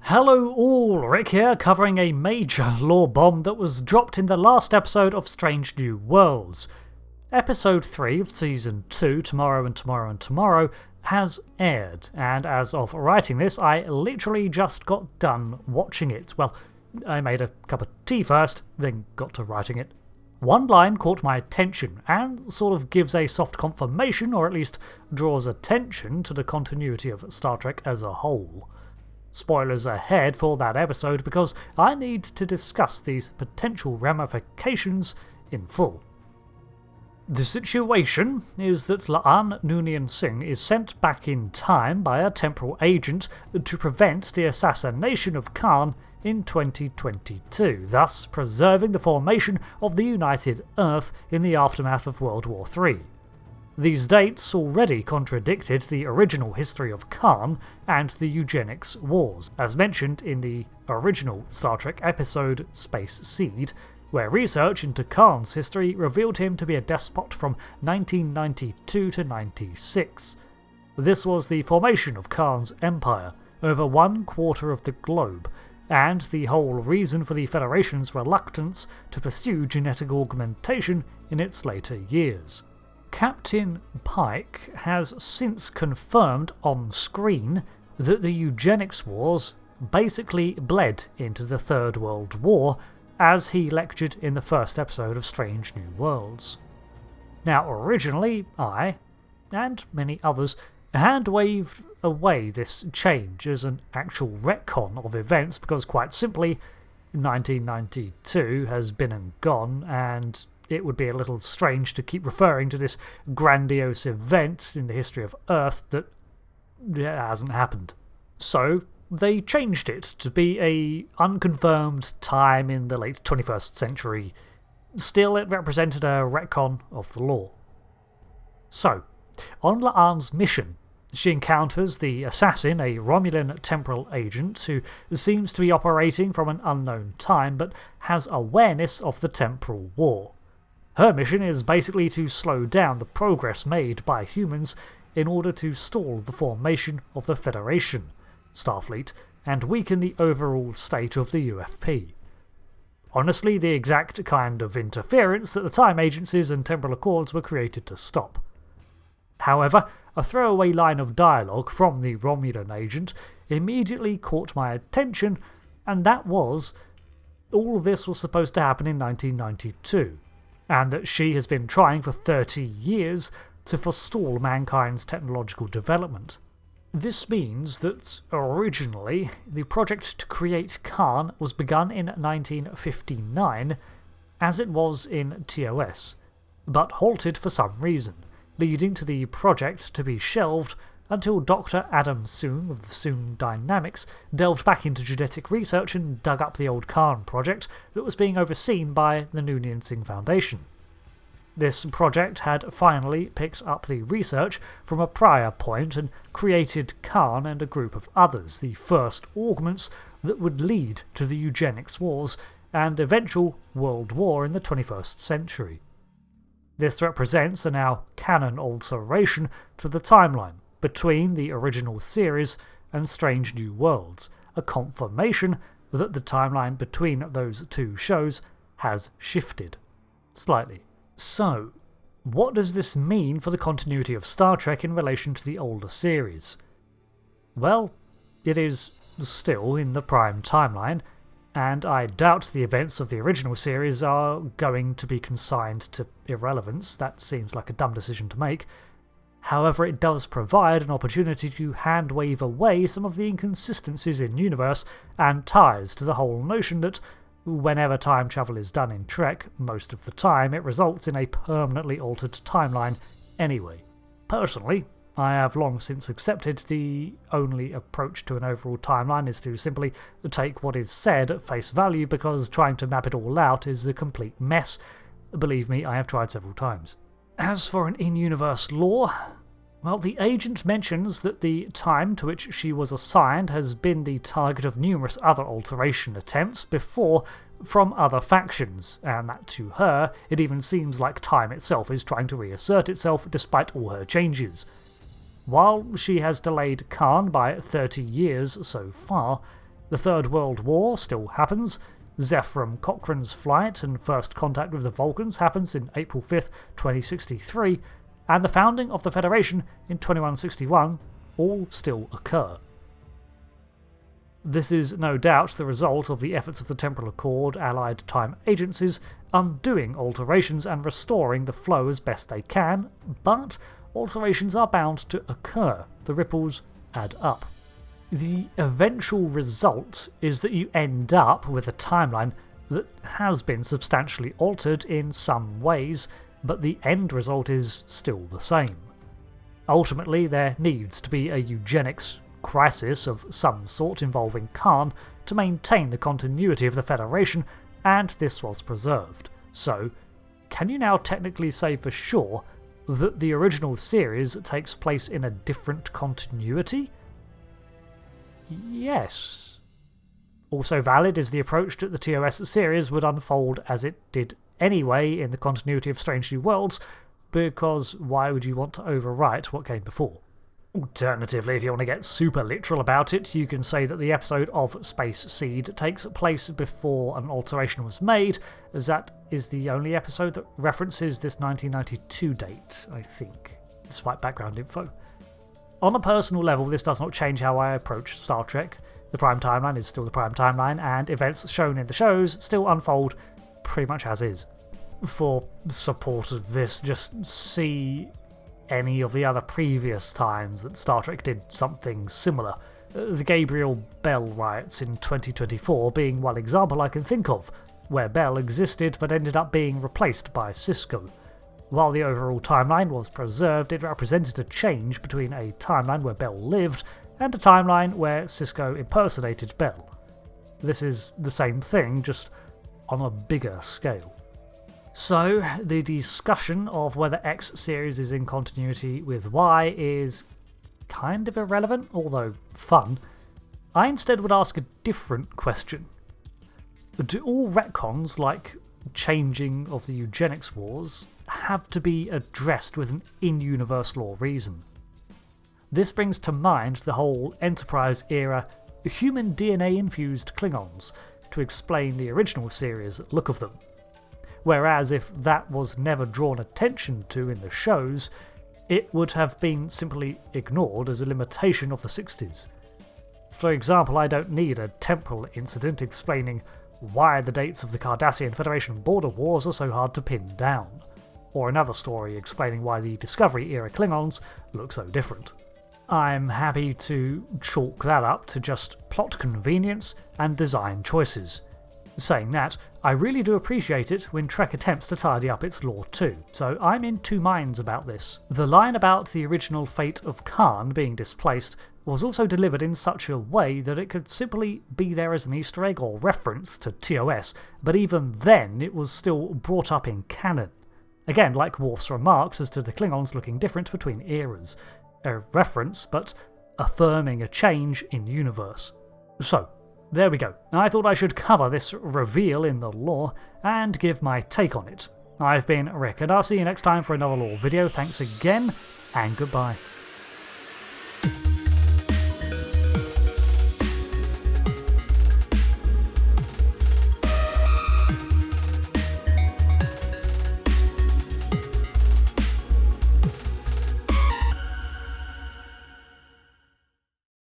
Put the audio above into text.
Hello all, Rick here, covering a major lore bomb that was dropped in the last episode of Strange New Worlds. Episode 3 of Season 2, Tomorrow and Tomorrow and Tomorrow, has aired, and as of writing this, I literally just got done watching it. Well, I made a cup of tea first, then got to writing it. One line caught my attention, and sort of gives a soft confirmation, or at least draws attention to the continuity of Star Trek as a whole. Spoilers ahead for that episode because I need to discuss these potential ramifications in full. The situation is that Khan Noonien Singh is sent back in time by a temporal agent to prevent the assassination of Khan in 2022, thus preserving the formation of the United Earth in the aftermath of World War III. These dates already contradicted the original history of Khan and the Eugenics Wars, as mentioned in the original Star Trek episode Space Seed, where research into Khan's history revealed him to be a despot from 1992 to 96. This was the formation of Khan's empire over 1/4 of the globe, and the whole reason for the Federation's reluctance to pursue genetic augmentation in its later years. Captain Pike has since confirmed on screen that the Eugenics Wars basically bled into the Third World War, as he lectured in the first episode of Strange New Worlds. Now, originally, I, and many others, had waved away this change as an actual retcon of events because, quite simply, 1992 has been and gone, and it would be a little strange to keep referring to this grandiose event in the history of Earth that hasn't happened. So they changed it to be a unconfirmed time in the late 21st century. Still, it represented a retcon of the lore. So, on La'an's mission, she encounters the assassin, a Romulan temporal agent who seems to be operating from an unknown time but has awareness of the temporal war. Her mission is basically to slow down the progress made by humans in order to stall the formation of the Federation, Starfleet, and weaken the overall state of the UFP. Honestly, the exact kind of interference that the time agencies and temporal accords were created to stop. However, a throwaway line of dialogue from the Romulan agent immediately caught my attention, and that was all of this was supposed to happen in 1992. And that she has been trying for 30 years to forestall mankind's technological development. This means that originally the project to create Khan was begun in 1959, as it was in TOS, but halted for some reason, leading to the project to be shelved until Dr. Adam Soong of the Soong Dynamics delved back into genetic research and dug up the old Khan project that was being overseen by the Noonien Singh Foundation. This project had finally picked up the research from a prior point and created Khan and a group of others, the first augments that would lead to the Eugenics Wars and eventual World War in the 21st century. This represents a now canon alteration to the timeline between the original series and Strange New Worlds, a confirmation that the timeline between those two shows has shifted slightly. So, what does this mean for the continuity of Star Trek in relation to the older series? Well, it is still in the prime timeline, and I doubt the events of the original series are going to be consigned to irrelevance. That seems like a dumb decision to make. However, it does provide an opportunity to hand-wave away some of the inconsistencies in universe and ties to the whole notion that whenever time travel is done in Trek, most of the time it results in a permanently altered timeline anyway. Personally, I have long since accepted the only approach to an overall timeline is to simply take what is said at face value because trying to map it all out is a complete mess. Believe me, I have tried several times. As for an in-universe lore, well, the agent mentions that the time to which she was assigned has been the target of numerous other alteration attempts before from other factions, and that to her, it even seems like time itself is trying to reassert itself despite all her changes. While she has delayed Khan by 30 years so far, The Third World War still happens, Zephram Cochrane's flight and first contact with the Vulcans happens in April 5th, 2063, and the founding of the Federation in 2161 all still occur. This is no doubt the result of the efforts of the Temporal Accord allied time agencies undoing alterations and restoring the flow as best they can, but alterations are bound to occur. The ripples add up. The eventual result is that you end up with a timeline that has been substantially altered in some ways, but the end result is still the same. Ultimately, there needs to be a eugenics crisis of some sort involving Khan to maintain the continuity of the Federation, and this was preserved. So, can you now technically say for sure that the original series takes place in a different continuity? Yes. Also valid is the approach that the TOS series would unfold as it did anyway in the continuity of Strange New Worlds, because why would you want to overwrite what came before? Alternatively, if you want to get super literal about it, you can say that the episode of Space Seed takes place before an alteration was made, as that is the only episode that references this 1992 date, I think, despite background info. On a personal level, this does not change how I approach Star Trek. The Prime Timeline is still the Prime Timeline, and events shown in the shows still unfold pretty much as is. For support of this, just see any of the other previous times that Star Trek did something similar. The Gabriel Bell riots in 2024 being one example I can think of, where Bell existed but ended up being replaced by Sisko. While the overall timeline was preserved, it represented a change between a timeline where Bell lived and a timeline where Sisko impersonated Bell. This is the same thing, just on a bigger scale. So, the discussion of whether X series is in continuity with Y is kind of irrelevant, although fun. I instead would ask a different question. Do all retcons, like changing of the Eugenics Wars, have to be addressed with an in-universe law reason? This brings to mind the whole Enterprise era human DNA-infused Klingons to explain the original series' look of them. Whereas if that was never drawn attention to in the shows, it would have been simply ignored as a limitation of the 60s. For example, I don't need a temporal incident explaining why the dates of the Cardassian Federation border wars are so hard to pin down, or another story explaining why the Discovery-era Klingons look so different. I'm happy to chalk that up to just plot convenience and design choices. Saying that, I really do appreciate it when Trek attempts to tidy up its lore too, so I'm in two minds about this. The line about the original fate of Khan being displaced was also delivered in such a way that it could simply be there as an Easter egg or reference to TOS, but even then it was still brought up in canon. Again, like Worf's remarks as to the Klingons looking different between eras. A reference, but affirming a change in universe. So, there we go. I thought I should cover this reveal in the lore and give my take on it. I've been Rick, and I'll see you next time for another lore video. Thanks again, and goodbye.